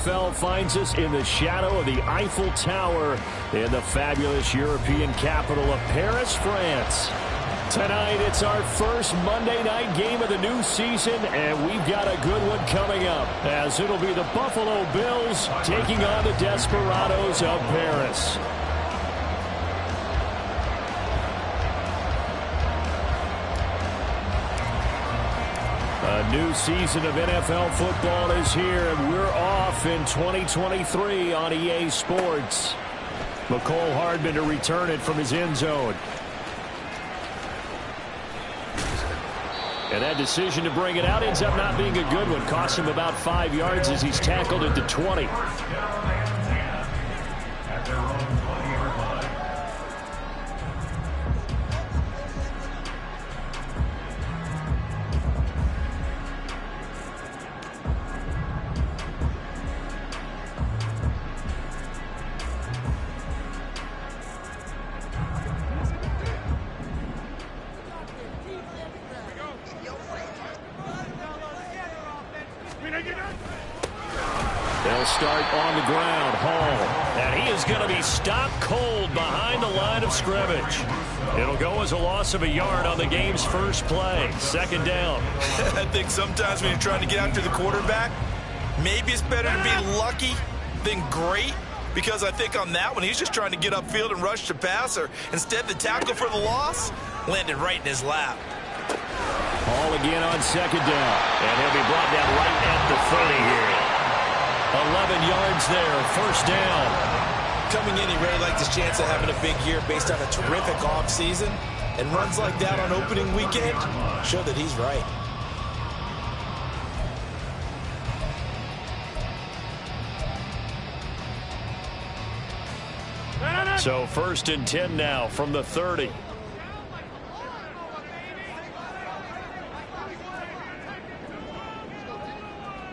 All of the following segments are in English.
NFL finds us in the shadow of the Eiffel Tower in the fabulous European capital of Paris, France. Tonight, it's our first Monday night game of the new season, and we've got a good one coming up, as it'll be the Buffalo Bills taking on the Desperados of Paris. A new season of NFL football is here, and we're off in 2023 on EA Sports. McCole Hardman to return it from his end zone. And that decision to bring it out ends up not being a good one. Costs him about 5 yards as he's tackled at the 20. They'll start on the ground. Hall. And he is going to be stopped cold behind the line of scrimmage. It'll go as a loss of a yard on the game's first play. Second down. I think sometimes when you're trying to get after the quarterback, maybe it's better to be lucky than great. Because I think on that one, he's just trying to get upfield and rush the passer. Instead, the tackle for the loss landed right in his lap. Hall again on second down. And he'll be brought down right at the 30 here. 11 yards there, first down. Coming in, he really liked his chance of having a big year based on a terrific offseason. And runs like that on opening weekend show that he's right. So first and 10 now from the 30.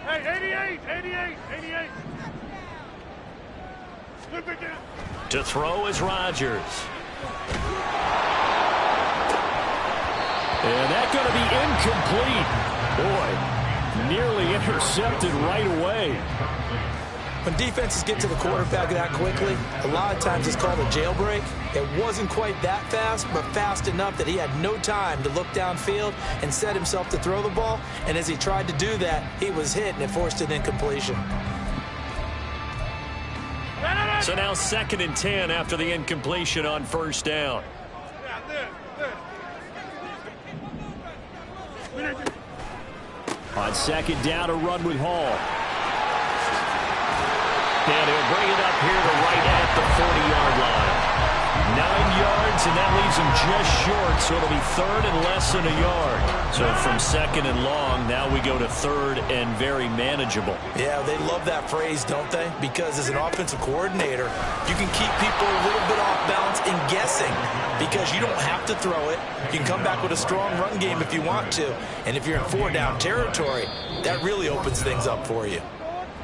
Hey, 88. To throw is Rodgers. And that's going to be incomplete. Boy, nearly intercepted right away. When defenses get to the quarterback that quickly, a lot of times it's called a jailbreak. It wasn't quite that fast, but fast enough that he had no time to look downfield and set himself to throw the ball. And as he tried to do that, he was hit and it forced an incompletion. So now second and 10 after the incompletion on first down. On second down, a run with Hall. And he'll bring it up here to right at the 40-yard line. 9 yards, and that leaves him just short, so it'll be third and less than a yard. So from second and long, now we go to third and very manageable. Yeah, they love that phrase, don't they? Because as an offensive coordinator, you can keep people a little bit off balance and guessing because you don't have to throw it. You can come back with a strong run game if you want to. And if you're in four-down territory, that really opens things up for you.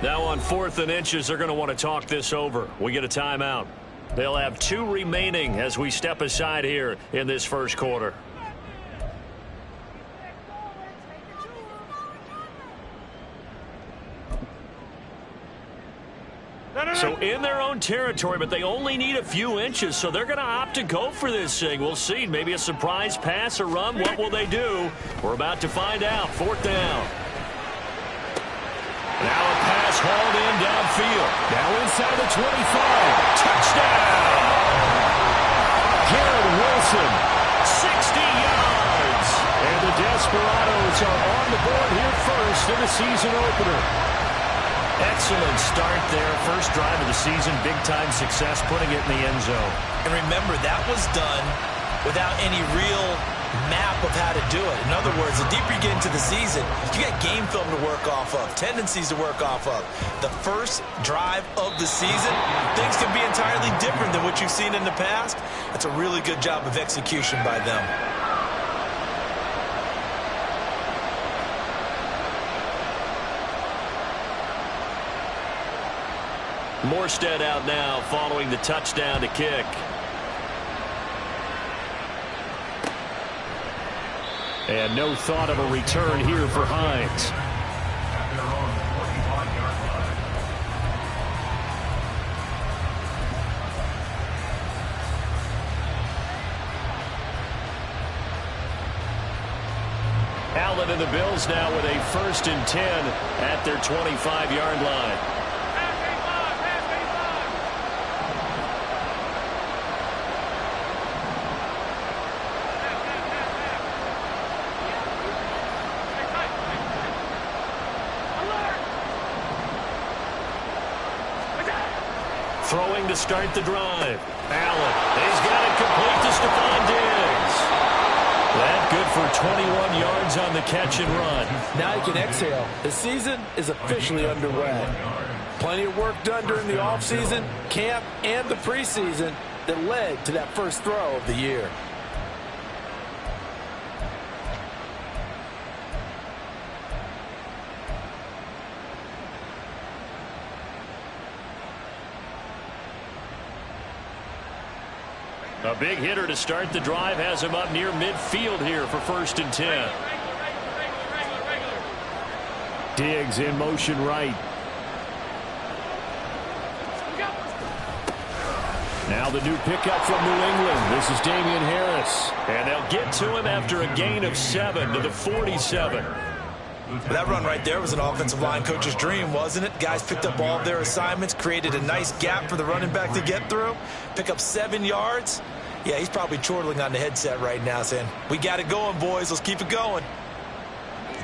Now on 4th and inches, they're going to want to talk this over. We get a timeout. They'll have 2 remaining as we step aside here in this first quarter. So in their own territory, but they only need a few inches, so they're going to opt to go for this thing. We'll see. Maybe a surprise pass or run. What will they do? We're about to find out. 4th down. Now a pass hauled in downfield. Now inside the 25. Touchdown! Garrett Wilson, 60 yards. And the Desperados are on the board here first in the season opener. Excellent start there. First drive of the season. Big-time success putting it in the end zone. And remember, that was done without any real map of how to do it. In other words, the deeper you get into the season, you get game film to work off of, tendencies to work off of. The first drive of the season, things can be entirely different than what you've seen in the past. That's a really good job of execution by them. Morstead out now following the touchdown to kick. And no thought of a return here for Hines. Allen and the Bills now with a 1st and 10 at their 25-yard line. Throwing to start the drive. Allen, he's got it complete to Stephon Diggs. That good for 21 yards on the catch and run. Now you can exhale. The season is officially underway. Plenty of work done during the offseason, camp, and the preseason that led to that first throw of the year. A big hitter to start the drive has him up near midfield here for 1st and 10. Diggs in motion right. Now the new pickup from New England. This is Damian Harris. And they'll get to him after a gain of 7 to the 47. That run right there was an offensive line coach's dream, wasn't it? Guys picked up all of their assignments, created a nice gap for the running back to get through, pick up 7 yards. Yeah, he's probably chortling on the headset right now saying, we got it going, boys. Let's keep it going.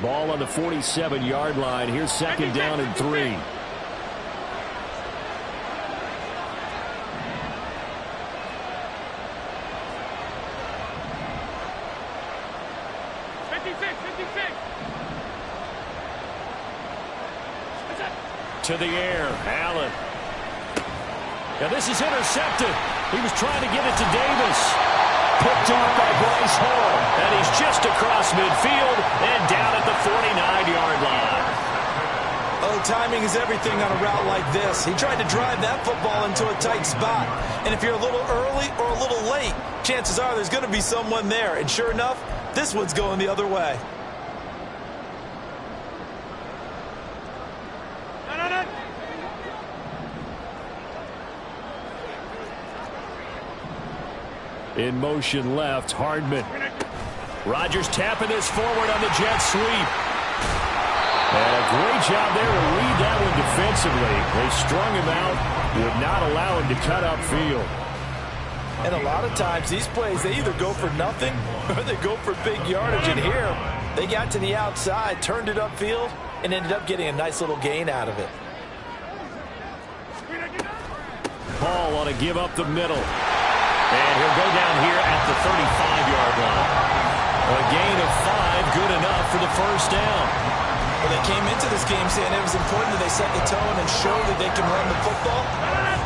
Ball on the 47-yard line. Here's 2nd down and 3. To the air, Allen. Now this is intercepted. He was trying to get it to Davis. Picked off by Bryce Hall. And he's just across midfield and down at the 49-yard line. Oh, timing is everything on a route like this. He tried to drive that football into a tight spot. And if you're a little early or a little late, chances are there's going to be someone there. And sure enough, this one's going the other way. In motion left, Hardman. Rodgers tapping this forward on the jet sweep. And a great job there to read that one defensively. They strung him out, would not allow him to cut upfield. And a lot of times these plays, they either go for nothing or they go for big yardage. And here, they got to the outside, turned it upfield, and ended up getting a nice little gain out of it. Paul want to give up the middle. And he'll go down here at the 35-yard line. A gain of 5, good enough for the 1st down. Well, they came into this game saying it was important that they set the tone and show that they can run the football.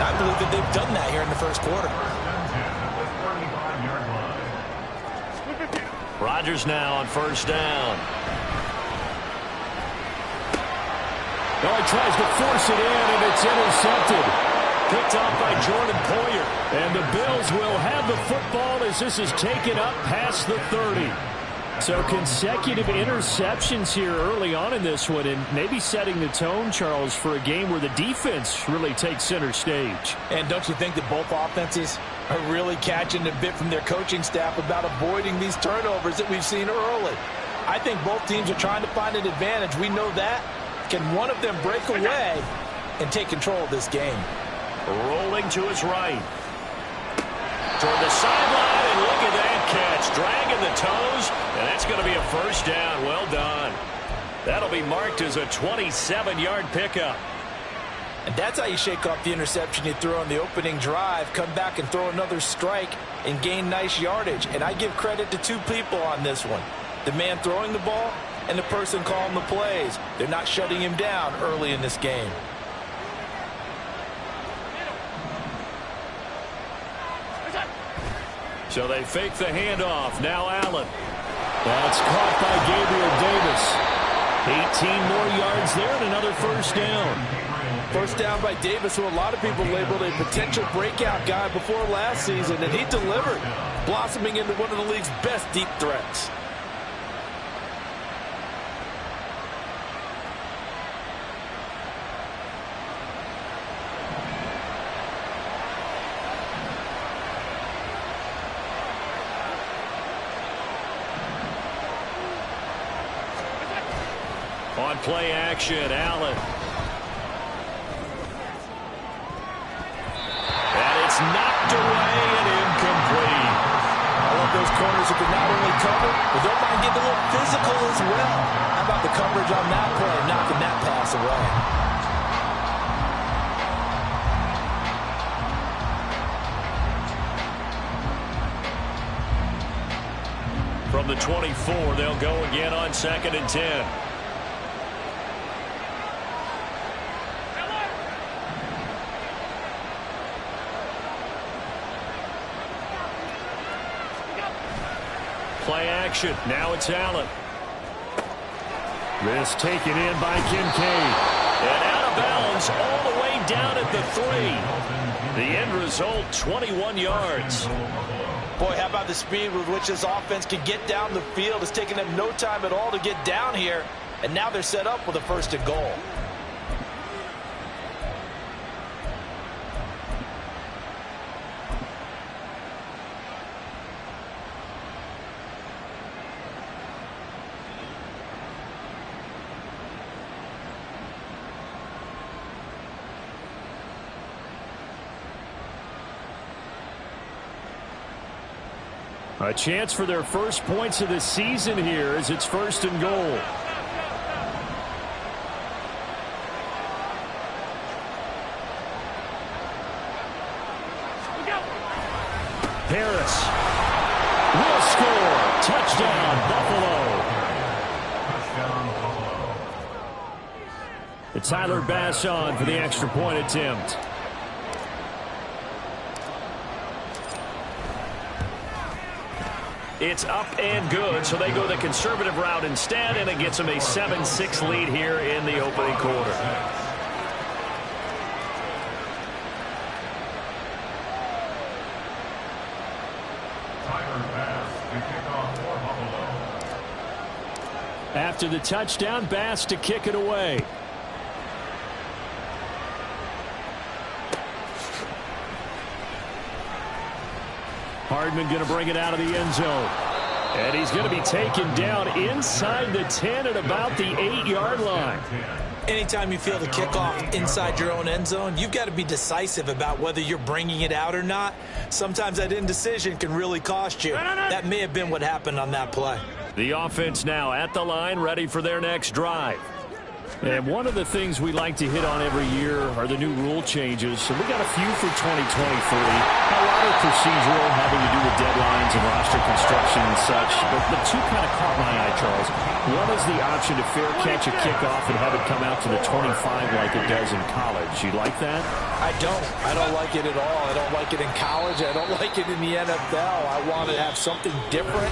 I believe that they've done that here in the 1st quarter. Rodgers now on 1st down. No, he tries to force it in, and it's intercepted. Picked off by Jordan Poyer. And the Bills will have the football as this is taken up past the 30. So consecutive interceptions here early on in this one, and maybe setting the tone, Charles, for a game where the defense really takes center stage. And don't you think that both offenses are really catching a bit from their coaching staff about avoiding these turnovers that we've seen early? I think both teams are trying to find an advantage. We know that. Can one of them break away and take control of this game? Rolling to his right. Toward the sideline, and look at that catch. Dragging the toes, and that's going to be a 1st down. Well done. That'll be marked as a 27-yard pickup. And that's how you shake off the interception you threw on the opening drive, come back and throw another strike and gain nice yardage. And I give credit to 2 people on this one. The man throwing the ball and the person calling the plays. They're not shutting him down early in this game. So they fake the handoff. Now Allen. That's caught by Gabriel Davis. 18 more yards there and another 1st down. 1st down by Davis, who a lot of people labeled a potential breakout guy before last season, and he delivered, blossoming into one of the league's best deep threats. On play action, Allen. And it's knocked away and incomplete. I love those corners who can not only cover, but don't mind getting a little physical as well. How about the coverage on that play, knocking that pass away? From the 24, they'll go again on 2nd and 10. Play action. Now it's Allen. This taken in by Kincaid. And out of bounds all the way down at the 3. The end result, 21 yards. Boy, how about the speed with which this offense can get down the field? It's taken them no time at all to get down here. And now they're set up with a 1st and goal. A chance for their first points of the season here as it's 1st and goal. Harris will score. Touchdown, Buffalo. It's Tyler Bass on for the extra point attempt. It's up and good, so they go the conservative route instead, and it gets them a 7-6 lead here in the opening quarter. After the touchdown, Bass to kick it away. Hardman going to bring it out of the end zone. And he's going to be taken down inside the 10 at about the 8-yard line. Anytime you feel the kickoff inside your own end zone, you've got to be decisive about whether you're bringing it out or not. Sometimes that indecision can really cost you. That may have been what happened on that play. The offense now at the line, ready for their next drive. And one of the things we like to hit on every year are the new rule changes. So we got a few for 2023. A lot of procedural, having to do with deadlines and roster construction and such. But two kind of caught my eye, Charles. One is the option to fair catch a kickoff and have it come out to the 25 like it does in college. You like that? I don't. I don't like it at all. I don't like it in college. I don't like it in the NFL. I want to have something different,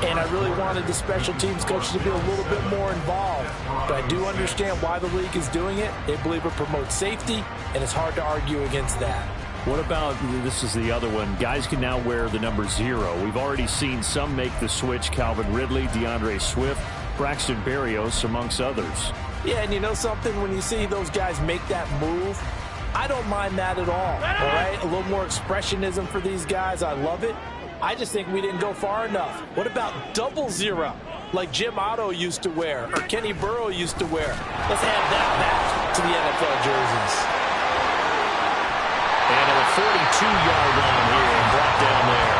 and I really wanted the special teams coaches to be a little bit more involved. But I do understand why the league is doing it. They believe it promotes safety, and it's hard to argue against that. What about, this is the other one, guys can now wear the number 0. We've already seen some make the switch, Calvin Ridley, DeAndre Swift, Braxton Berrios, amongst others. Yeah, and you know something? When you see those guys make that move, I don't mind that at all right? A little more expressionism for these guys. I love it. I just think we didn't go far enough. What about 00, like Jim Otto used to wear or Kenny Burrow used to wear? Let's add that back to the NFL jerseys. And at a 42-yard line here and brought down there.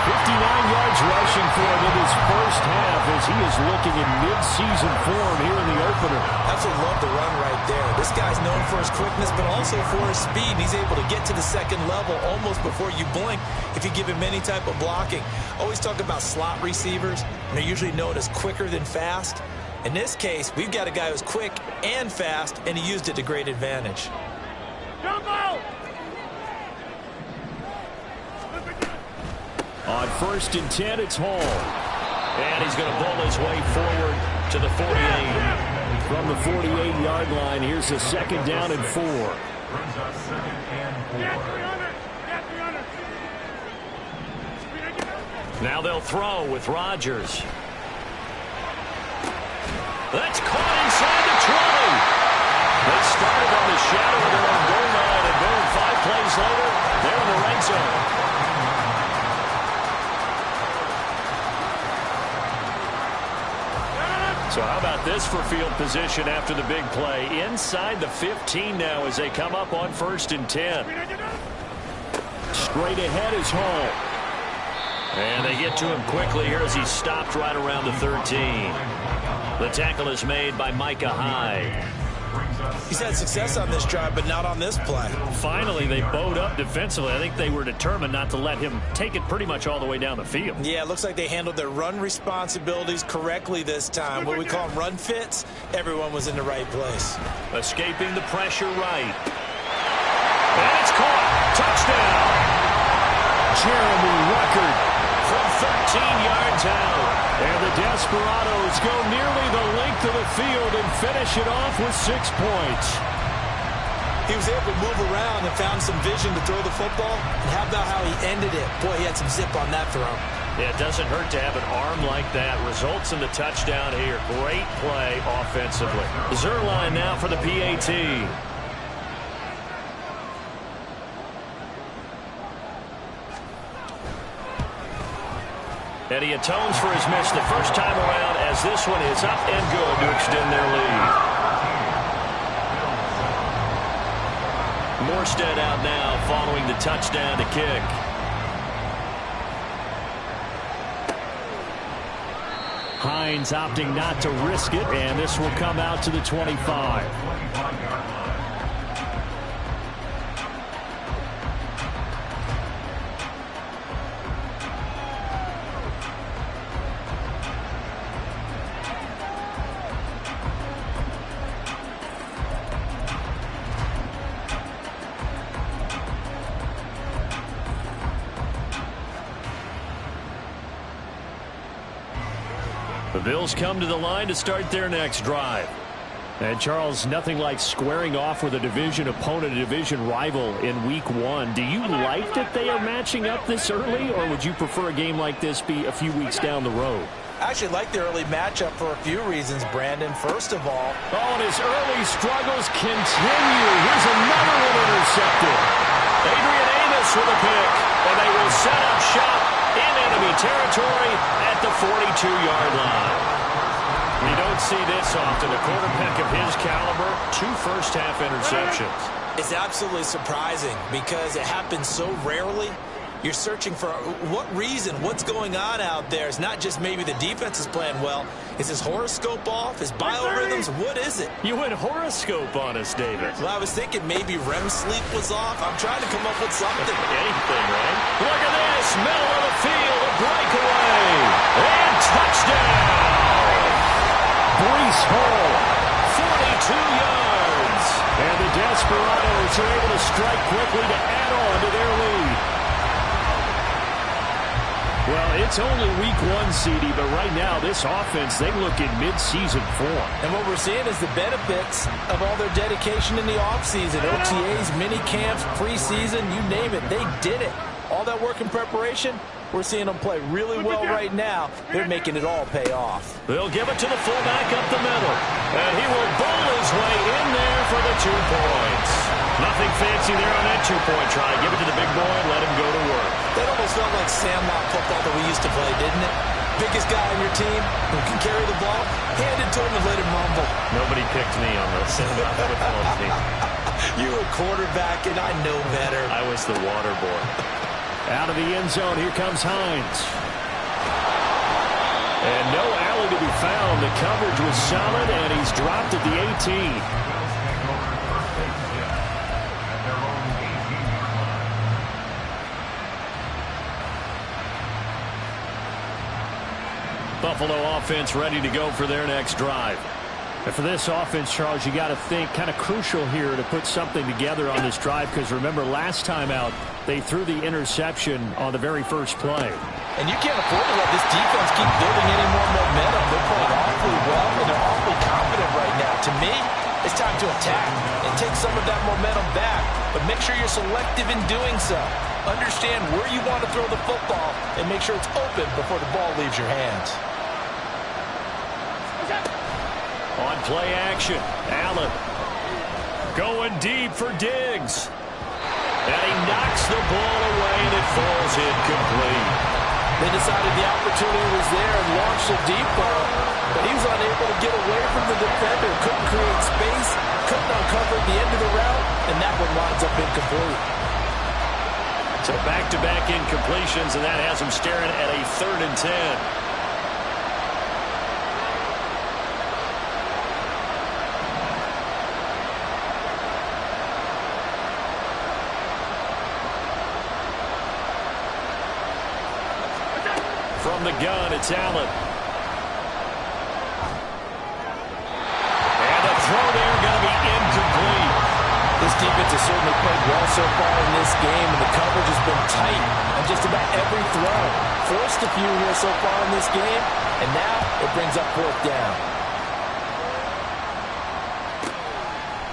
59 yards rushing for him in his first half as he is looking in mid-season form here in the opener. Absolutely love the run right there. This guy's known for his quickness, but also for his speed. He's able to get to the second level almost before you blink if you give him any type of blocking. Always talk about slot receivers, and they're usually known as quicker than fast. In this case, we've got a guy who's quick and fast, and he used it to great advantage. Jump out! On 1st and 10, it's Hall. And he's going to bull his way forward to the 48. From the 48-yard line, here's a 2nd down and 4. Now they'll throw with Rodgers. That's caught inside the 20. They started on the shadow of their own goal line, and boom, 5 plays later, they're in the red zone. So how about get this for field position after the big play. Inside the 15 now as they come up on 1st and 10. Straight ahead is Hall. And they get to him quickly here as he's stopped right around the 13. The tackle is made by Micah Hyde. He's had success on this drive, but not on this play. Finally, they bowed up defensively. I think they were determined not to let him take it pretty much all the way down the field. Yeah, it looks like they handled their run responsibilities correctly this time. What we call them run fits, everyone was in the right place. Escaping the pressure right. And it's caught. Touchdown. Jeremy Ruckert from 13 yards out. And the Desperados go nearly the length of the field and finish it off with 6 points. He was able to move around and found some vision to throw the football. And how about how he ended it? Boy, he had some zip on that throw. Yeah, it doesn't hurt to have an arm like that. Results in the touchdown here. Great play offensively. Zerline now for the PAT. And he atones for his miss the first time around as this one is up and good to extend their lead. Morstead out now following the touchdown to kick. Hines opting not to risk it, and this will come out to the 25. The Bills come to the line to start their next drive. And Charles, nothing like squaring off with a division opponent, a division rival in week 1. Do you like that they are matching up this early, or would you prefer a game like this be a few weeks down the road? I actually like the early matchup for a few reasons, Brandon. First of all, and his early struggles continue. Here's another one intercepted. Adrian Amos with a pick, and they will set up shop in enemy territory at the 42-yard line. You don't see this often. A quarterback of his caliber, 2 first-half interceptions. It's absolutely surprising because it happens so rarely. You're searching for what reason, what's going on out there. It's not just maybe the defense is playing well. Is his horoscope off? His biorhythms? What is it? You went horoscope on us, David. Well, I was thinking maybe REM sleep was off. I'm trying to come up with something. Anything, right? Look at this. Middle of the field. A breakaway. And touchdown. Breece Hall. 42 yards. And the Desperados are able to strike quickly to add on to their lead. Well, it's only week 1, CD, but right now this offense, they look in mid-season form. And what we're seeing is the benefits of all their dedication in the offseason. OTAs, mini camps, preseason, you name it, they did it. All that work in preparation, we're seeing them play really well right now. They're making it all pay off. They'll give it to the fullback up the middle. And he will bowl his way in there for the 2 points. Nothing fancy there on that 2-point try. Give it to the big boy and let him go to work. That almost felt like sandlot football that we used to play, didn't it? Biggest guy on your team who can carry the ball, hand it to him and let him rumble. Nobody picked me on the sandlot football team. You were quarterback, and I know better. I was the water boy. Out of the end zone, here comes Hines. And no alley to be found. The coverage was solid, and he's dropped at the 18. Buffalo offense ready to go for their next drive. And for this offense, Charles, you got to think kind of crucial here to put something together on this drive, because remember last time out they threw the interception on the very first play. And you can't afford to let this defense keep building any more momentum. They're playing awfully well, and they're awfully confident right now. To me, it's time to attack and take some of that momentum back, but make sure you're selective in doing so. Understand where you want to throw the football and make sure it's open before the ball leaves your hands. On play action, Allen going deep for Diggs. And he knocks the ball away, and it falls incomplete. They decided the opportunity was there and launched a deep ball, but he was unable to get away from the defender, couldn't create space, couldn't uncover the end of the route, and that one winds up incomplete. So back-to-back incompletions, and that has him staring at a 3rd and 10. From the gun, it's Allen. And the throw there going to be incomplete. This defense has certainly played well so far in this game, and the coverage has been tight on just about every throw. Forced a few here so far in this game, and now it brings up 4th down.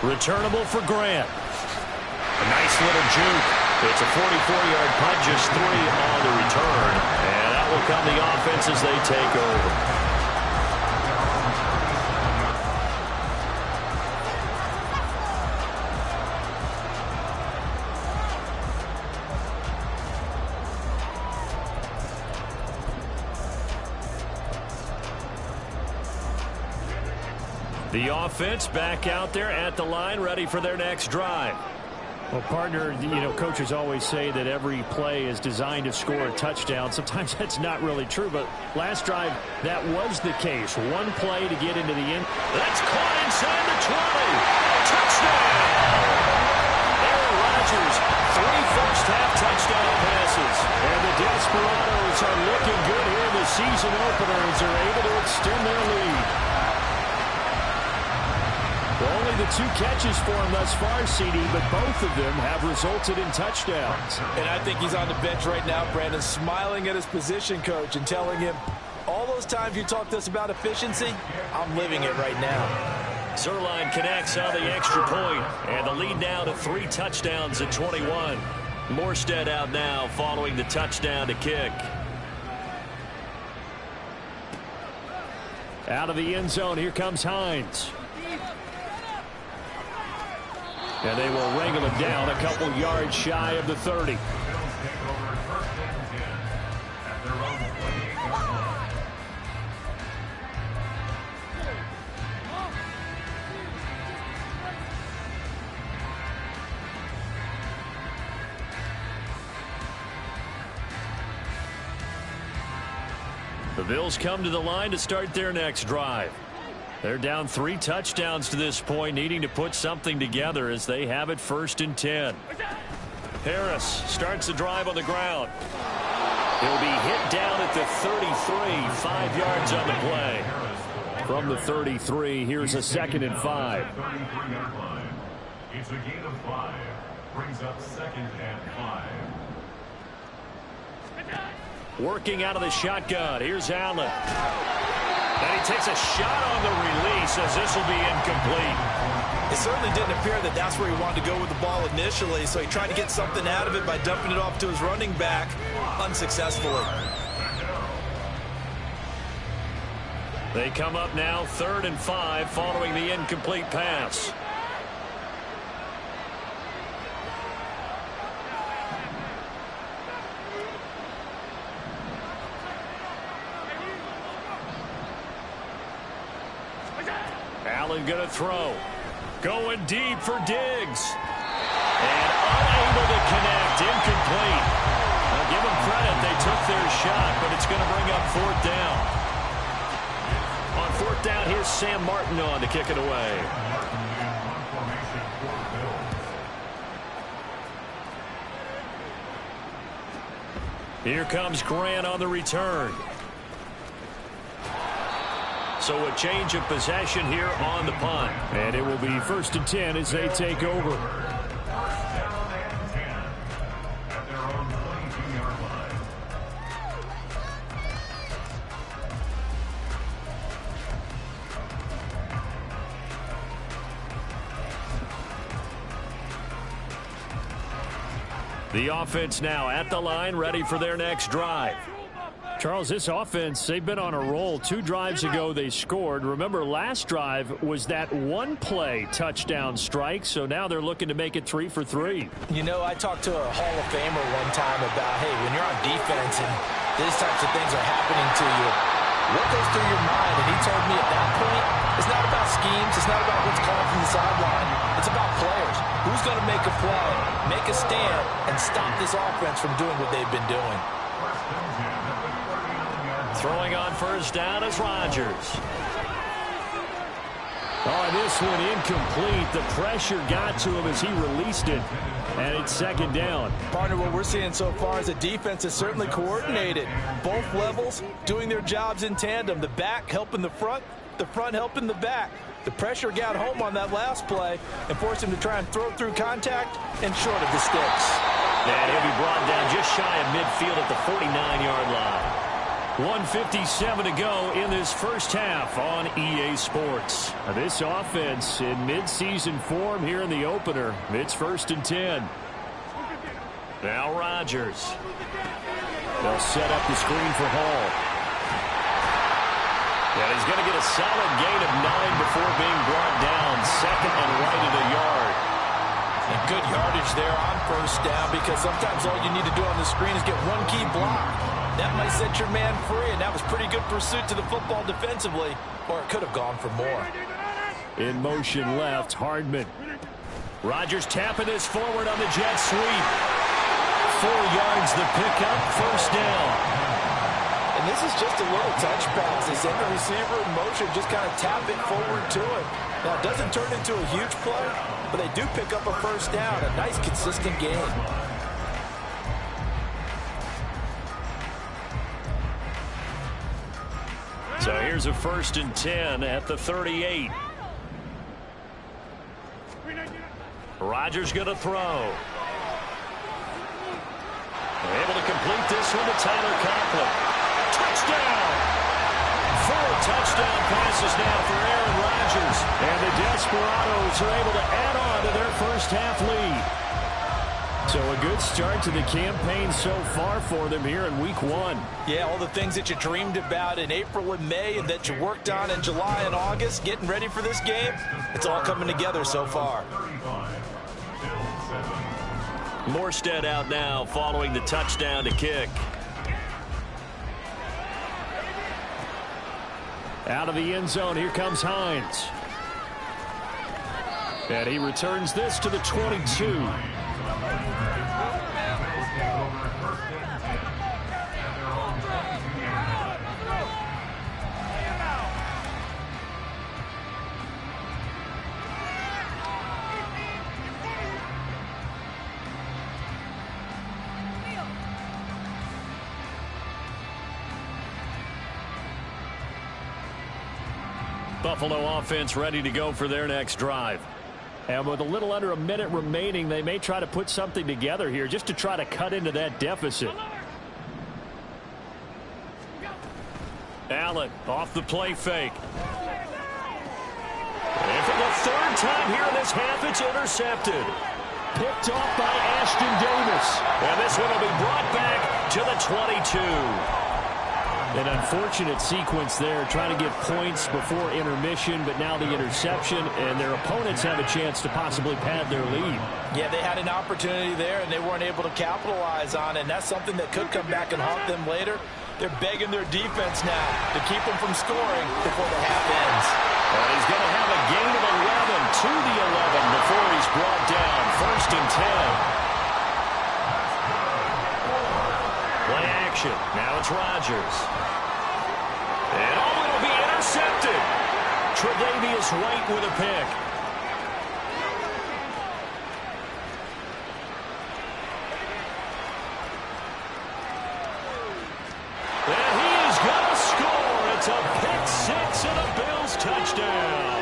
Returnable for Grant. A nice little juke. It's a 44-yard punt, just 3 on the return. And that will come the offense as they take over. The offense back out there at the line, ready for their next drive. Well, partner, coaches always say that every play is designed to score a touchdown. Sometimes that's not really true, but last drive, that was the case. One play to get into the end. That's caught inside the 20. Touchdown! Aaron Rodgers, 3 first-half touchdown passes. And the Desperados are looking good here in the season opener as they're able to extend their lead. Well, only the 2 catches for him thus far, CD, but both of them have resulted in touchdowns. And I think he's on the bench right now, Brandon, smiling at his position coach and telling him, all those times you talked to us about efficiency, I'm living it right now. Zerline connects on the extra point, and the lead now to 3 touchdowns at 21. Morstead out now following the touchdown to kick. Out of the end zone, here comes Hines. And they will wrangle him down a couple yards shy of the 30. The Bills come to the line to start their next drive. They're down 3 touchdowns to this point, needing to put something together as they have it 1st and 10. Harris starts the drive on the ground. He'll be hit down at the 33, 5 yards on the play. From the 33, here's a 2nd and 5. It's a gain of 5. Brings up 2nd and 5. Working out of the shotgun. Here's Allen. And he takes a shot on the release as this will be incomplete. It certainly didn't appear that that's where he wanted to go with the ball initially, so he tried to get something out of it by dumping it off to his running back unsuccessfully. They come up now 3rd and 5 following the incomplete pass. Allen going to throw. Going deep for Diggs. And unable to connect. Incomplete. I'll give them credit. They took their shot, but it's going to bring up 4th down. On 4th down, here's Sam Martin on to kick it away. Here comes Grant on the return. So a change of possession here on the punt. And it will be 1st and 10 as they take over. The offense now at the line, ready for their next drive. Charles, this offense, they've been on a roll. 2 drives ago, they scored. Remember, last drive was that 1-play touchdown strike, so now they're looking to make it 3 for 3. You know, I talked to a Hall of Famer one time about, hey, when you're on defense and these types of things are happening to you, what goes through your mind? And he told me at that point, it's not about schemes. It's not about what's called from the sideline. It's about players. Who's going to make a play, make a stand, and stop this offense from doing what they've been doing. Throwing on first down is Rodgers. Oh, this one incomplete. The pressure got to him as he released it. And it's second down. Partner, what we're seeing so far is the defense is certainly coordinated. Both levels doing their jobs in tandem. The back helping the front helping the back. The pressure got home on that last play and forced him to try and throw through contact and short of the sticks. And he'll be brought down just shy of midfield at the 49-yard line. 1:57 to go in this first half on EA Sports. This offense in midseason form here in the opener. It's 1st and 10. Now Rodgers. They'll set up the screen for Hall. And he's going to get a solid gain of 9 before being brought down. Second and right at a yard. And good yardage there on first down, because sometimes all you need to do on the screen is get one key block. That might set your man free, and that was pretty good pursuit to the football defensively, or it could have gone for more. In motion left, Hardman. Rodgers tapping this forward on the jet sweep. 4 yards the pickup, first down. And this is just a little touch pass. They send the receiver in motion, just kind of tap it forward to him. Now, it doesn't turn into a huge play, but they do pick up a first down, a nice, consistent gain. So here's a 1st and 10 at the 38. Rodgers going to throw. Able to complete this one to Tyler Conklin. Touchdown! 4 touchdown passes now for Aaron Rodgers. And the Desperados are able to add on to their first half lead. So a good start to the campaign so far for them here in week 1. Yeah, all the things that you dreamed about in April and May and that you worked on in July and August, getting ready for this game, it's all coming together so far. Morstead out now following the touchdown to kick. Out of the end zone, here comes Hines. And he returns this to the 22. Buffalo offense ready to go for their next drive. And with a little under a minute remaining, they may try to put something together here just to try to cut into that deficit. Allen off the play fake. And for the 3rd time here in this half, it's intercepted. Picked off by Ashton Davis. And this one will be brought back to the 22. An unfortunate sequence there, trying to get points before intermission, but now the interception, and their opponents have a chance to possibly pad their lead. Yeah, they had an opportunity there, and they weren't able to capitalize on it, and that's something that could come back and haunt them later. They're begging their defense now to keep them from scoring before the half ends. And he's going to have a gain of 11 to the 11 before he's brought down. 1st and 10. Play action. Now it's Rodgers. And it'll be intercepted. Tre'Davious White with a pick. And he is going to score. It's a pick 6 and a Bills touchdown.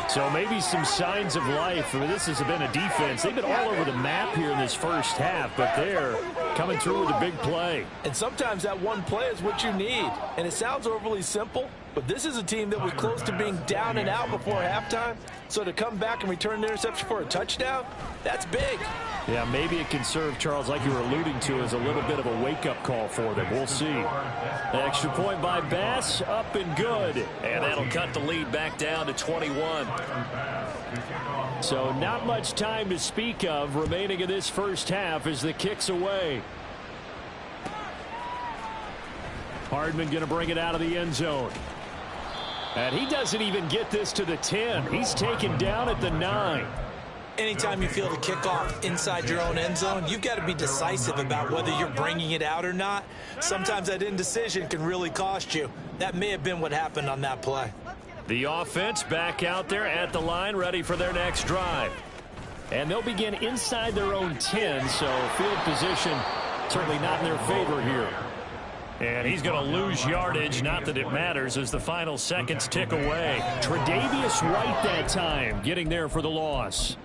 So maybe some signs of life. I mean, this has been a defense. They've been all over the map here in this first half, but they're coming through with a big play. And sometimes that one play is what you need. And it sounds overly simple, but this is a team that was close to being down and out before halftime. So to come back and return an interception for a touchdown, that's big. Yeah, maybe it can serve, Charles, like you were alluding to, as a little bit of a wake-up call for them. We'll see. An extra point by Bass, up and good. And that'll cut the lead back down to 21. So not much time to speak of remaining in this first half as the kick's away. Hardman going to bring it out of the end zone. And he doesn't even get this to the 10. He's taken down at the 9. Anytime you feel the kickoff inside your own end zone, you've got to be decisive about whether you're bringing it out or not. Sometimes that indecision can really cost you. That may have been what happened on that play. The offense back out there at the line, ready for their next drive. And they'll begin inside their own 10, so field position certainly not in their favor here. And he's going to lose yardage, not that it matters, as the final seconds tick away. Tre'Davious White that time, getting there for the loss.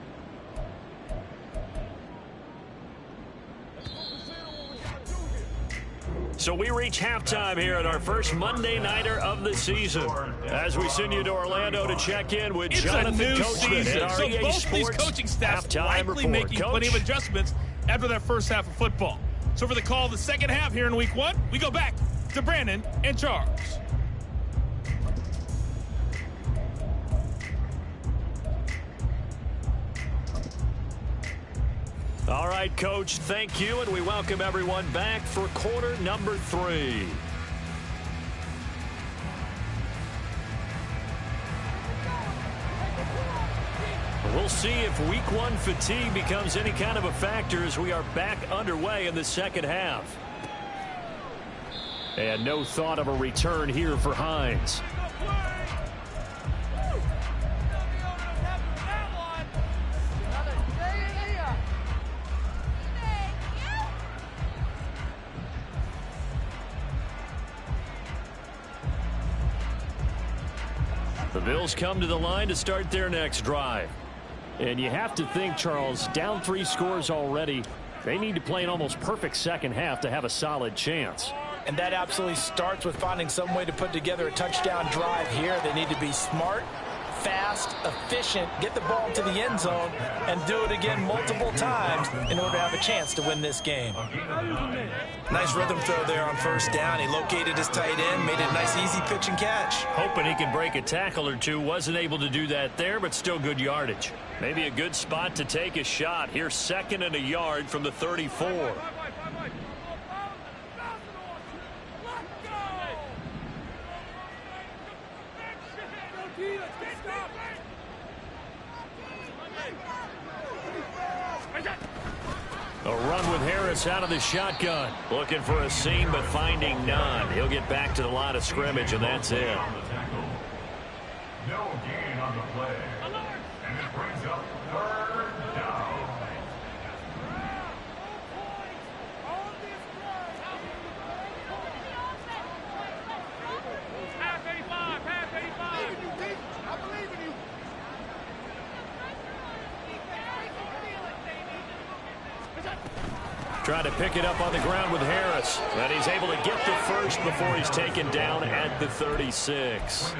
So we reach halftime here at our first Monday Nighter of the season. As we send you to Orlando to check in with Jonathan Coachman at our so EA both Sports these coaching staffs halftime likely report. making plenty of adjustments after that first half of football. So for the call of the second half here in week 1, we go back to Brandon and Charles. All right, Coach, thank you, and we welcome everyone back for quarter number 3. We'll see if week 1 fatigue becomes any kind of a factor as we are back underway in the second half. And no thought of a return here for Hines. The Bills come to the line to start their next drive. And you have to think, Charles, down 3 scores already. They need to play an almost perfect second half to have a solid chance. And that absolutely starts with finding some way to put together a touchdown drive here. They need to be smart, fast, efficient, get the ball to the end zone, and do it again multiple times in order to have a chance to win this game. Nice rhythm throw there on first down. He located his tight end, made it a nice easy pitch and catch. Hoping he can break a tackle or two. Wasn't able to do that there, but still good yardage. Maybe a good spot to take a shot. Here's 2nd and a yard from the 34. A run with Harris out of the shotgun. Looking for a seam, but finding none. He'll get back to the line of scrimmage, and that's it. No gain on the play. And it brings up 3rd down. Trying to pick it up on the ground with Harris. And he's able to get the first before he's taken down at the 36.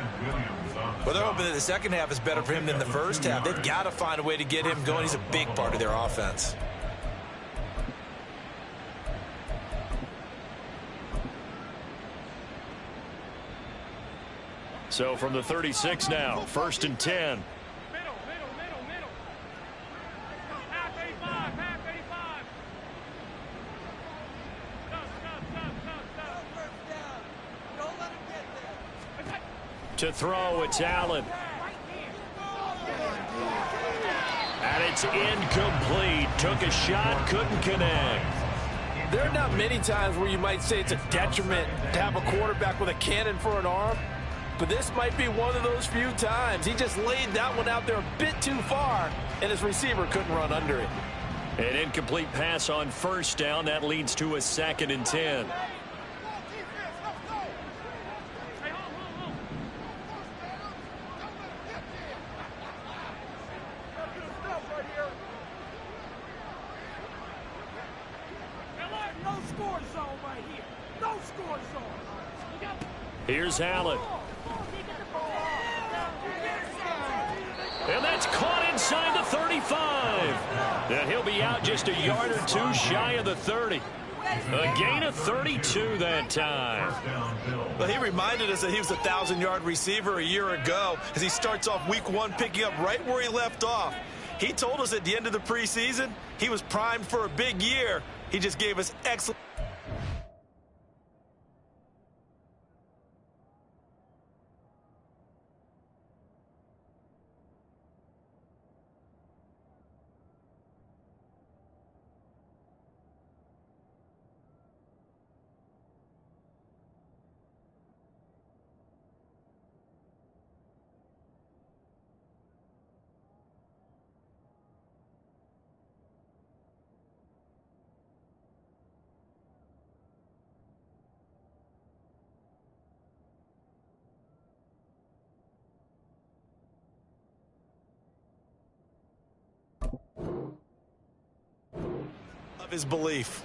Well, they're hoping that the second half is better for him than the first half. They've got to find a way to get him going. He's a big part of their offense. So from the 36 now, 1st and 10. To throw, it's Allen. And it's incomplete. Took a shot, couldn't connect. There are not many times where you might say it's a detriment to have a quarterback with a cannon for an arm, but this might be one of those few times. He just laid that one out there a bit too far, and his receiver couldn't run under it. An incomplete pass on first down. That leads to a 2nd and 10. Here's Allen. And that's caught inside the 35. And he'll be out just a yard or two shy of the 30. A gain of 32 that time. Well, he reminded us that he was a 1,000-yard receiver a year ago as he starts off week 1 picking up right where he left off. He told us at the end of the preseason he was primed for a big year. He just gave us excellent his belief.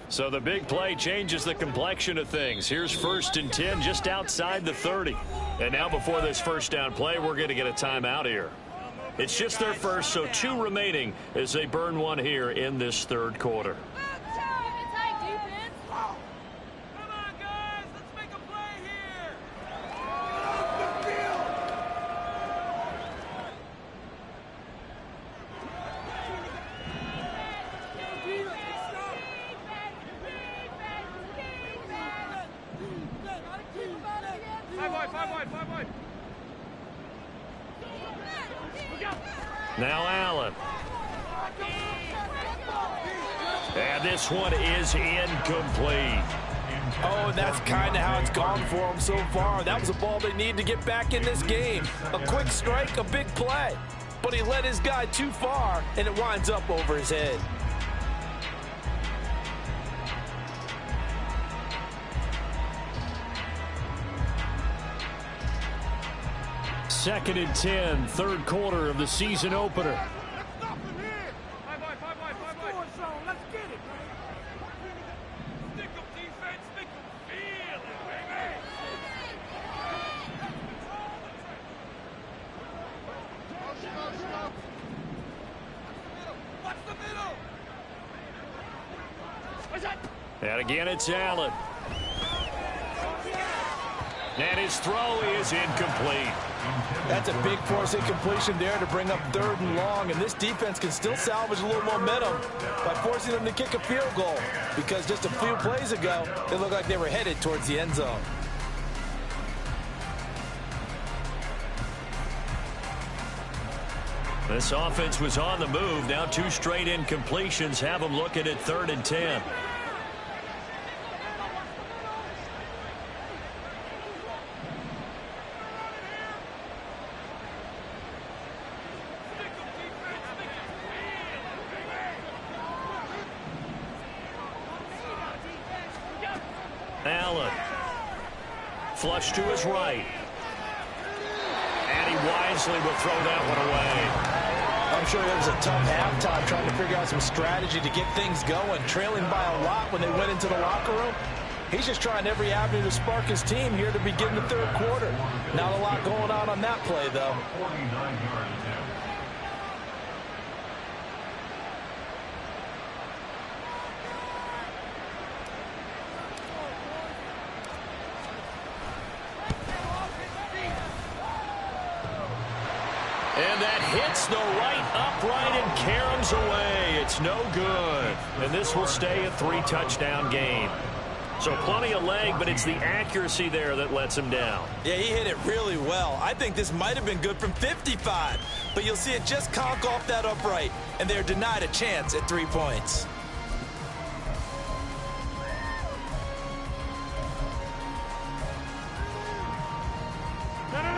So the big play changes the complexion of things. Here's 1st and 10 just outside the 30. And now before this first down play, we're going to get a timeout here. It's just their first, so 2 remaining as they burn one here in this 3rd quarter. Now Allen. And this one is incomplete. Oh, and that's kind of how it's gone for them so far. That was a ball they need to get back in this game. A quick strike, a big play. But he led his guy too far, and it winds up over his head. Second and 10, 3rd quarter of the season opener. And again, it's Allen. And his throw is incomplete. That's a big force incompletion there to bring up 3rd and long, and this defense can still salvage a little momentum by forcing them to kick a field goal, because just a few plays ago, they looked like they were headed towards the end zone. This offense was on the move. Now 2 straight incompletions have them looking at 3rd and 10. Allen. Flush to his right. And he wisely will throw that one away. I'm sure it was a tough halftime trying to figure out some strategy to get things going, trailing by a lot when they went into the locker room. He's just trying every avenue to spark his team here to begin the 3rd quarter. Not a lot going on that play, though. 49-yard attempt. And that hits the right upright and caroms away. It's no good. And this will stay a 3-touchdown game. So plenty of leg, but it's the accuracy there that lets him down. Yeah, he hit it really well. I think this might have been good from 55. But you'll see it just conk off that upright. And they're denied a chance at 3 points.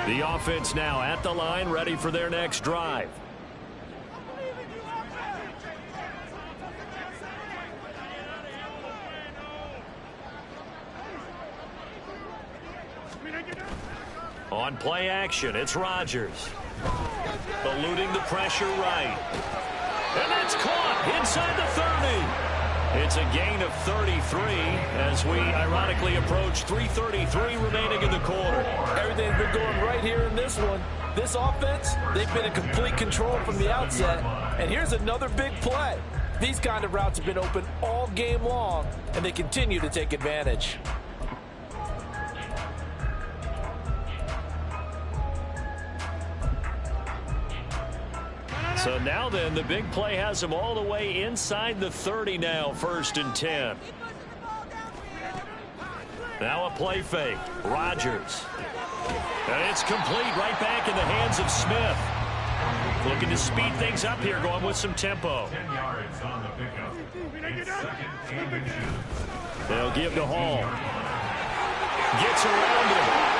The offense now at the line, ready for their next drive. On play action, it's Rodgers. Eluding the pressure right. And it's caught inside the 30. It's a gain of 33 as we ironically approach 3:33 remaining in the quarter. Everything's been going right here in this one. This offense, they've been in complete control from the outset. And here's another big play. These kind of routes have been open all game long, and they continue to take advantage. So now then, the big play has them all the way inside the 30 now, 1st and 10. Now a play fake. Rodgers. And it's complete right back in the hands of Smith. Looking to speed things up here, going with some tempo. 10 yards on the pickup. It's 2nd and 2. They'll give to Hall. Gets around him.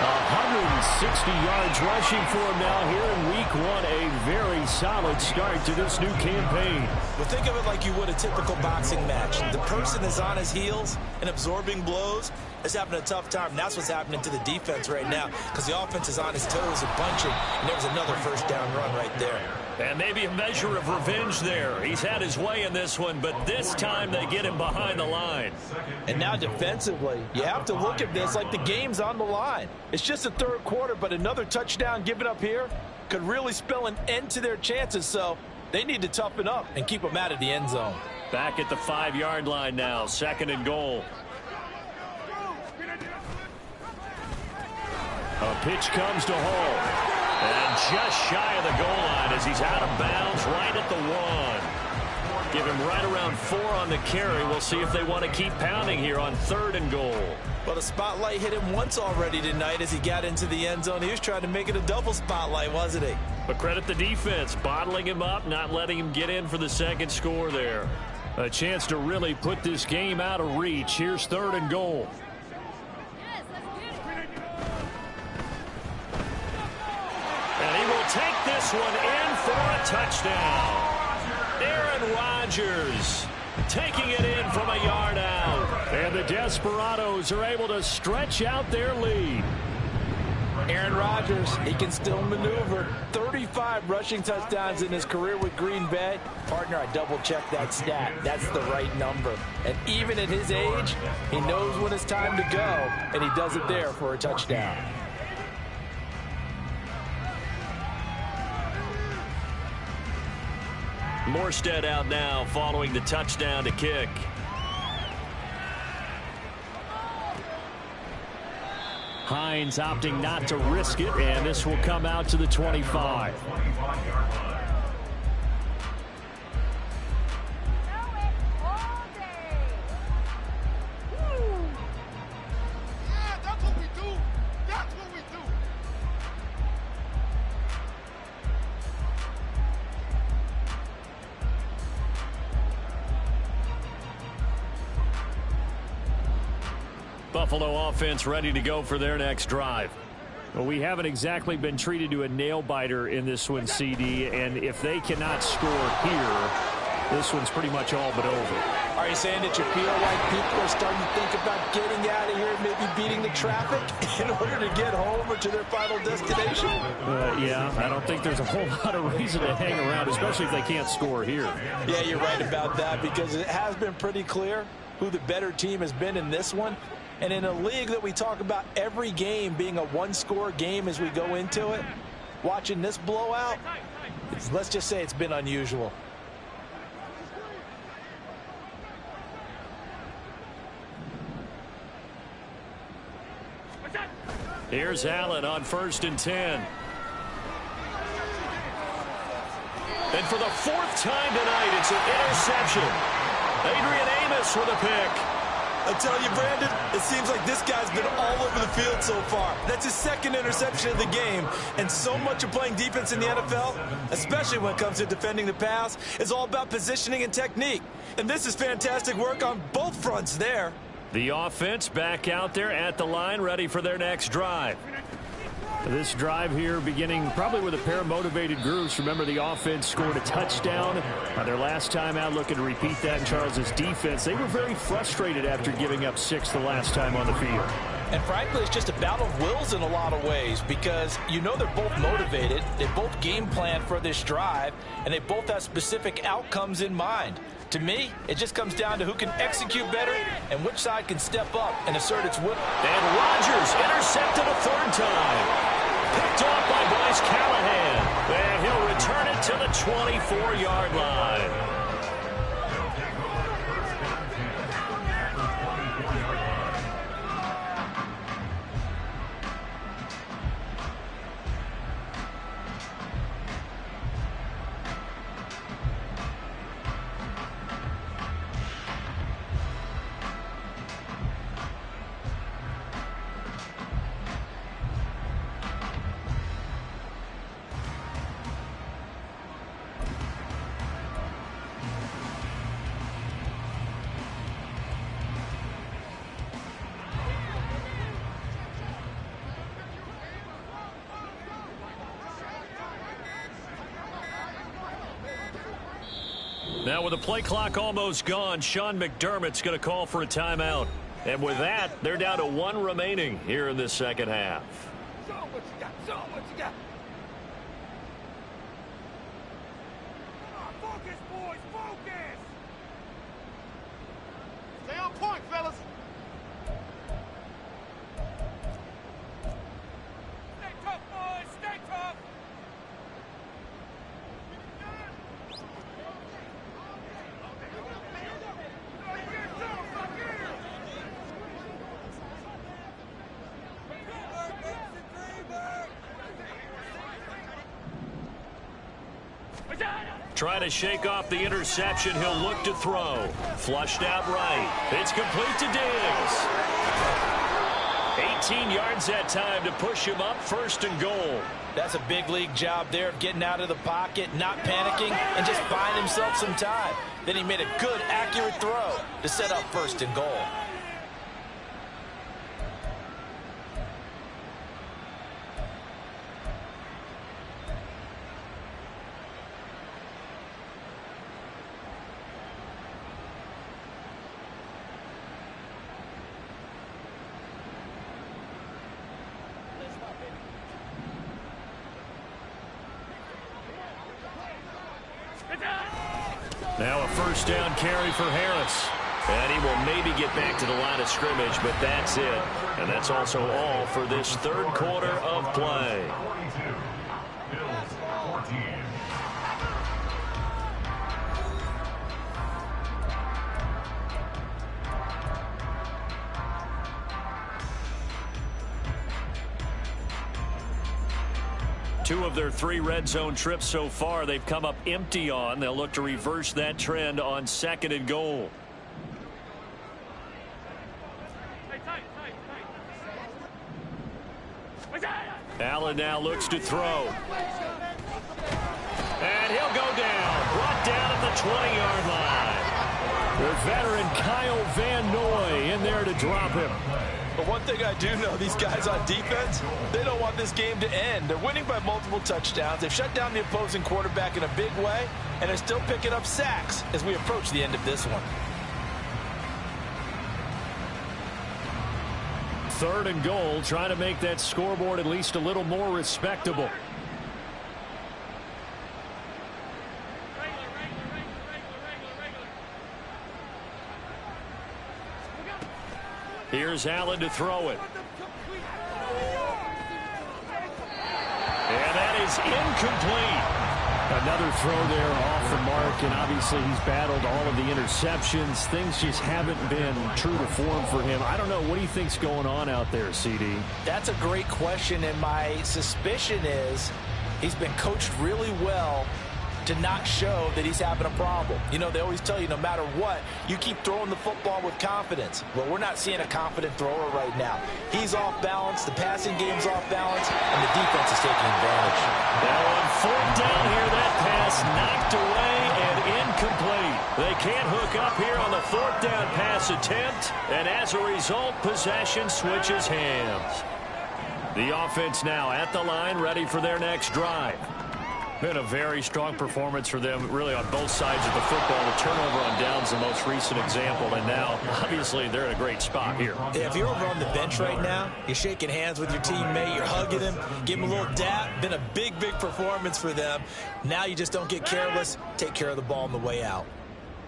160 yards rushing for him now here in week 1. A very pretty solid start to this new campaign. Well, think of it like you would a typical boxing match. The person is on his heels and absorbing blows is having a tough time. And that's what's happening to the defense right now because the offense is on his toes and punching. And there was another first down run right there. And maybe a measure of revenge there. He's had his way in this one, but this time they get him behind the line. And now defensively, you have to look at this like the game's on the line. It's just the third quarter, but another touchdown given up here could really spell an end to their chances. So they need to toughen up and keep them out of the end zone. Back at the 5-yard line now, 2nd and goal. A pitch comes to Hall. And just shy of the goal line as he's out of bounds right at the 1. Give him right around 4 on the carry. We'll see if they want to keep pounding here on 3rd and goal. Well, the spotlight hit him once already tonight as he got into the end zone. He was trying to make it a double spotlight, wasn't he? But credit the defense, bottling him up, not letting him get in for the 2nd score there. A chance to really put this game out of reach. Here's 3rd and goal. And he will take this one in for a touchdown. Aaron Rodgers taking it in from a yard out. And the Desperados are able to stretch out their lead. Aaron Rodgers, he can still maneuver. 35 rushing touchdowns in his career with Green Bay. Partner, I double-checked that stat. That's the right number. And even at his age, he knows when it's time to go, and he does it there for a touchdown. Morstead out now following the touchdown to kick. Hines opting not to risk it, and this will come out to the 25. Buffalo offense ready to go for their next drive. Well, we haven't exactly been treated to a nail-biter in this one, CD, and if they cannot score here, this one's pretty much all but over. Are you saying that you feel like people are starting to think about getting out of here and maybe beating the traffic in order to get home or to their final destination? Yeah, I don't think there's a whole lot of reason to hang around, especially if they can't score here. Yeah, you're right about that because it has been pretty clear who the better team has been in this one. And in a league that we talk about every game being a one-score game as we go into it, watching this blowout, let's just say it's been unusual. Here's Allen on 1st and 10. And for the 4th time tonight, it's an interception. Adrian Amos with a pick. I tell you, Brandon, it seems like this guy's been all over the field so far. That's his 2nd interception of the game. And so much of playing defense in the NFL, especially when it comes to defending the pass, is all about positioning and technique. And this is fantastic work on both fronts there. The offense back out there at the line, ready for their next drive. This drive here beginning probably with a pair of motivated groups. Remember, the offense scored a touchdown their last time out, looking to repeat that in Charles' defense. They were very frustrated after giving up 6 the last time on the field. And frankly, it's just a battle of wills in a lot of ways because you know they're both motivated, they both game plan for this drive, and they both have specific outcomes in mind. To me, it just comes down to who can execute better and which side can step up and assert its will. And Rodgers intercepted a 3rd time. Picked off by Bryce Callahan. And he'll return it to the 24-yard line. Now with the play clock almost gone, Sean McDermott's going to call for a timeout. And with that, they're down to 1 remaining here in this second half. Show what you got. Show what you got. Come on, focus, boys. Focus. Stay on point, fellas. Stay tough, boys. Stay tough. Trying to shake off the interception. He'll look to throw. Flushed out right. It's complete to Diggs. 18 yards that time to push him up 1st and goal. That's a big league job there of getting out of the pocket, not panicking, and just buying himself some time. Then he made a good, accurate throw to set up 1st and goal. Now a 1st down carry for Harris. And he will maybe get back to the line of scrimmage, but that's it. And that's also all for this 3rd quarter of play. 42. Bills 14. Two of their 3 red zone trips so far, they've come up empty on. They'll look to reverse that trend on 2nd and goal. Allen now looks to throw. And he'll go down. Brought down at the 20-yard line. The veteran Kyle Van Noy in there to drop him. But one thing I do know, these guys on defense, they don't want this game to end. They're winning by multiple touchdowns. They've shut down the opposing quarterback in a big way, and they're still picking up sacks as we approach the end of this one. 3rd and goal, trying to make that scoreboard at least a little more respectable. Here's Allen to throw it. And that is incomplete. Another throw there off the mark, and obviously he's battled all of the interceptions. Things just haven't been true to form for him. I don't know. What do you think's going on out there, CD? That's a great question, and my suspicion is he's been coached really well to not show that he's having a problem. You know, they always tell you no matter what, you keep throwing the football with confidence. Well, we're not seeing a confident thrower right now. He's off balance, the passing game's off balance, and the defense is taking advantage. Now on 4th down here, that pass knocked away and incomplete. They can't hook up here on the 4th down pass attempt, and as a result, possession switches hands. The offense now at the line, ready for their next drive. Been a very strong performance for them, really, on both sides of the football. The turnover on downs the most recent example, and now, obviously, they're in a great spot here. Yeah, if you're over on the bench right now, you're shaking hands with your teammate, you're hugging him, give him a little dap. Been a big, big performance for them. Now you just don't get careless. Take care of the ball on the way out.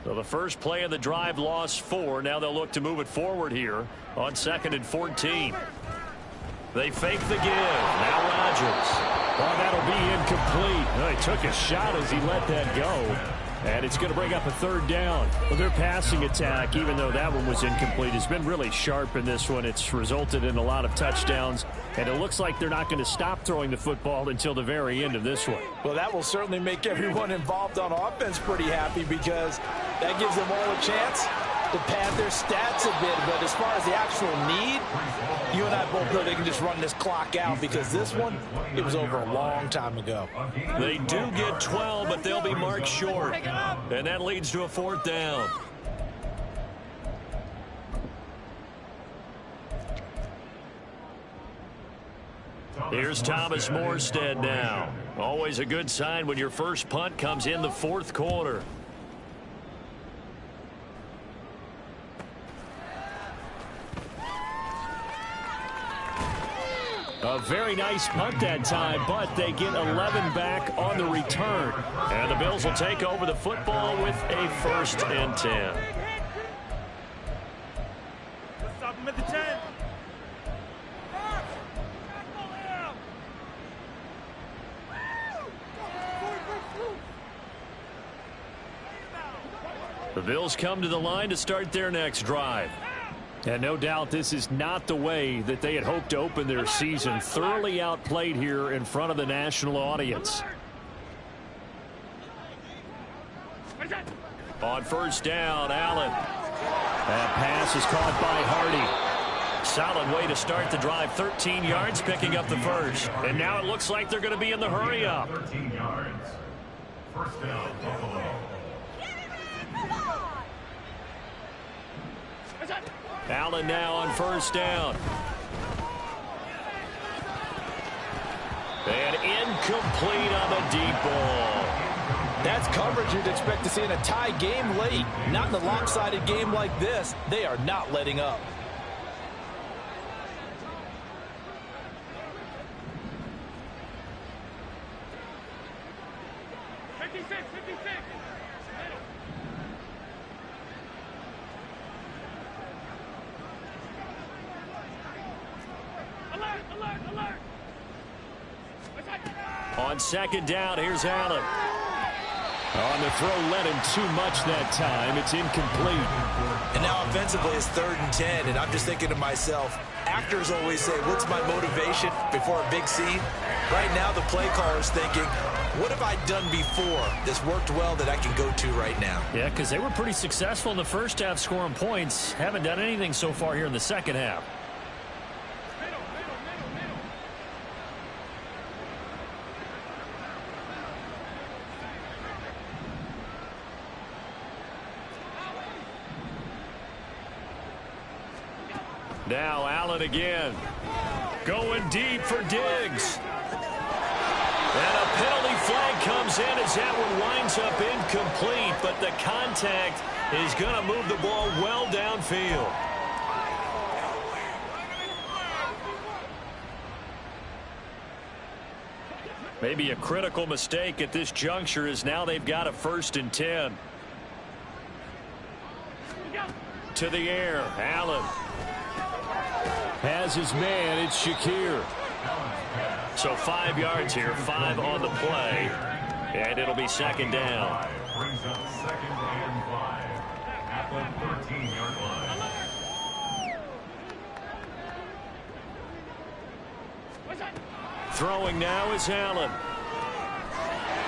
So the first play of the drive lost 4. Now they'll look to move it forward here on 2nd and 14. They fake the give. Now Rodgers. Well, that'll be incomplete. Well, he took a shot as he let that go. And it's going to bring up a 3rd down. Well, their passing attack, even though that one was incomplete, has been really sharp in this one. It's resulted in a lot of touchdowns. And it looks like they're not going to stop throwing the football until the very end of this one. Well, that will certainly make everyone involved on offense pretty happy, because that gives them all a chance to pad their stats a bit. But as far as the actual need, you and I both know they can just run this clock out, because this one, it was over a long time ago. They do get 12, but they'll be marked short. And that leads to a 4th down. Here's Thomas Morstead now. Always a good sign when your first punt comes in the 4th quarter. A very nice punt that time, but they get 11 back on the return. And the Bills will take over the football with a 1st and 10. Let's stop him at the 10. The Bills come to the line to start their next drive. And no doubt this is not the way that they had hoped to open their season. Thoroughly outplayed here in front of the national audience. On 1st down, Allen. That pass is caught by Hardy. Solid way to start the drive. 13 yards, picking up the first. And now it looks like they're going to be in the hurry up. 13 yards. 1st down, Buffalo. Allen now on 1st down. And incomplete on the deep ball. That's coverage you'd expect to see in a tie game late. Not in a lopsided game like this. They are not letting up. On 2nd down, here's Allen. On the throw, led him too much that time. It's incomplete. And now offensively it's 3rd and 10, and I'm just thinking to myself, actors always say, what's my motivation before a big scene? Right now the play caller's thinking, what have I done before that's worked well that I can go to right now? Yeah, because they were pretty successful in the first half scoring points. Haven't done anything so far here in the second half. Now Allen again. Going deep for Diggs. And a penalty flag comes in as that one winds up incomplete, but the contact is going to move the ball well downfield. Maybe a critical mistake at this juncture as now they've got a 1st and 10. To the air, Allen. Has his man, it's Shakir. So 5 yards here, 5 on the play. And it'll be 2nd down. Brings up 2nd and 5. At the 13-yard line. Throwing now is Allen.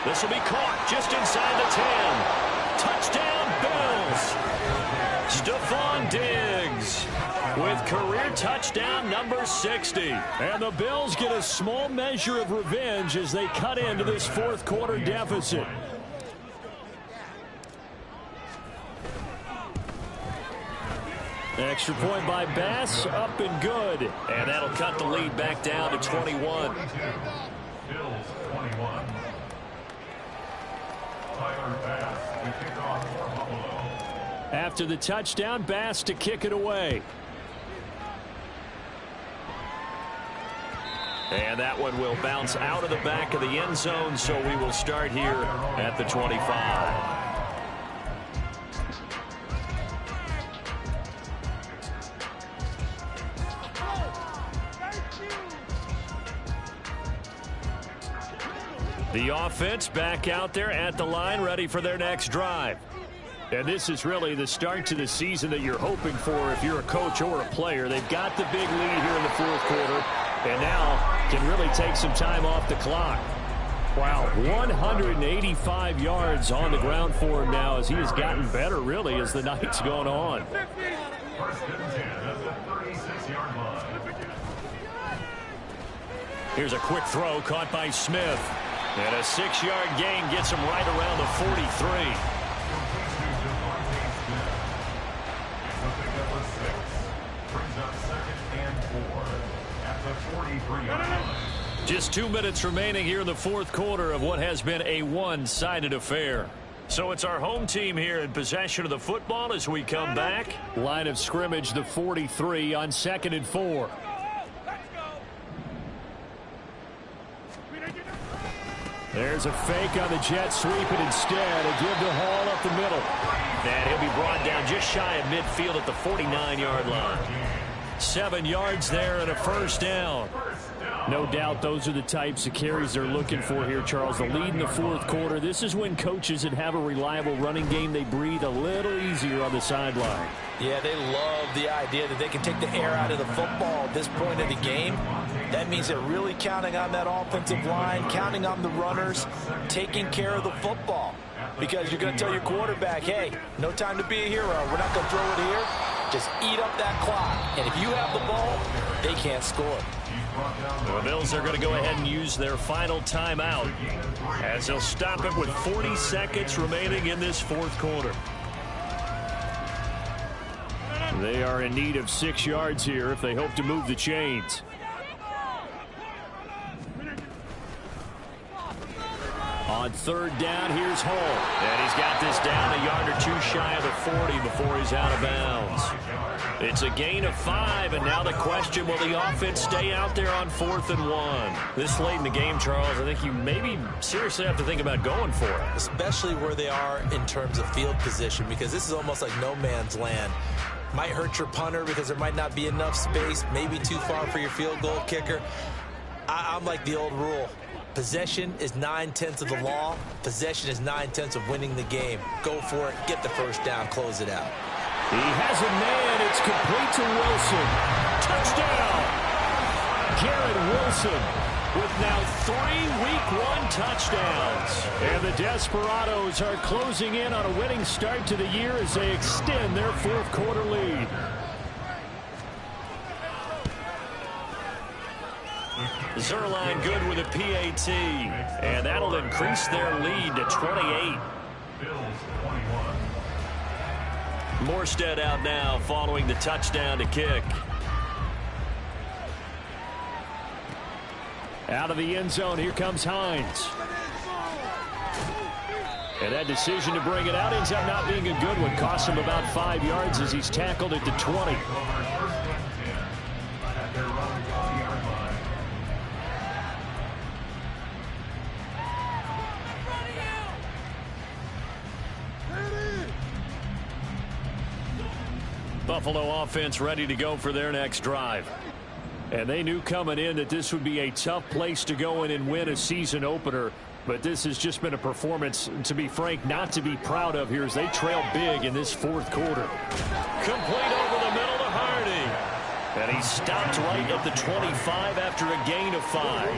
This will be caught just inside the 10. Touchdown, Bills. Stephon Diggs with career touchdown number 60. And the Bills get a small measure of revenge as they cut into this 4th quarter deficit. Extra point by Bass, up and good. And that'll cut the lead back down to 21. Bills 21. Tyler Bass to kick off for Buffalo. After the touchdown, Bass to kick it away. And that one will bounce out of the back of the end zone, so we will start here at the 25. The offense back out there at the line, ready for their next drive. And this is really the start to the season that you're hoping for if you're a coach or a player. They've got the big lead here in the 4th quarter, and now can really take some time off the clock. Wow, 185 yards on the ground for him now as he has gotten better, really, as the night's gone on. 1st and 10 at the 36-yard line. Here's a quick throw caught by Smith. And a 6-yard gain gets him right around the 43. Just 2 minutes remaining here in the 4th quarter of what has been a one-sided affair. So it's our home team here in possession of the football as we come back. Line of scrimmage, the 43 on 2nd and 4. There's a fake on the jet sweep, and instead a give to Hall up the middle. And he'll be brought down just shy of midfield at the 49-yard line. 7 yards there and a first down. No doubt those are the types of carries they're looking for here, Charles. The lead in the fourth quarter. This is when coaches that have a reliable running game, they breathe a little easier on the sideline. Yeah, they love the idea that they can take the air out of the football at this point of the game. That means they're really counting on that offensive line, counting on the runners, taking care of the football. Because you're going to tell your quarterback, hey, no time to be a hero. We're not going to throw it here. Just eat up that clock. And if you have the ball, they can't score. The Bills are going to go ahead and use their final timeout as they'll stop it with 40 seconds remaining in this fourth quarter. They are in need of 6 yards here if they hope to move the chains. On third down, here's Hall. And he's got this down a yard or two shy of the 40 before he's out of bounds. It's a gain of 5, and now the question, will the offense stay out there on 4th and 1? This late in the game, Charles, I think you maybe seriously have to think about going for it. Especially where they are in terms of field position, because this is almost like no man's land. Might hurt your punter because there might not be enough space, maybe too far for your field goal kicker. I'm like the old rule. Possession is 9/10 of the law. Possession is 9/10 of winning the game. Go for it. Get the first down. Close it out. He has a man. It's complete to Wilson. Touchdown! Garrett Wilson with now 3 Week 1 touchdowns. And the Desperados are closing in on a winning start to the year as they extend their fourth quarter lead. Zerline good with a PAT, and that'll increase their lead to 28. Morstead out now following the touchdown to kick. Out of the end zone, here comes Hines. And that decision to bring it out ends up not being a good one. Cost him about 5 yards as he's tackled at the 20. Buffalo offense ready to go for their next drive. And they knew coming in that this would be a tough place to go in and win a season opener. But this has just been a performance, to be frank, not to be proud of here as they trail big in this fourth quarter. Complete over the middle to Hardy. And he stopped right at the 25 after a gain of 5.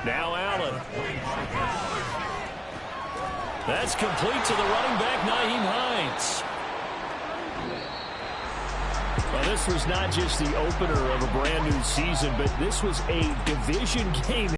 Now Allen. That's complete to the running back, Nyheim Hines. Well, this was not just the opener of a brand new season, but this was a division game.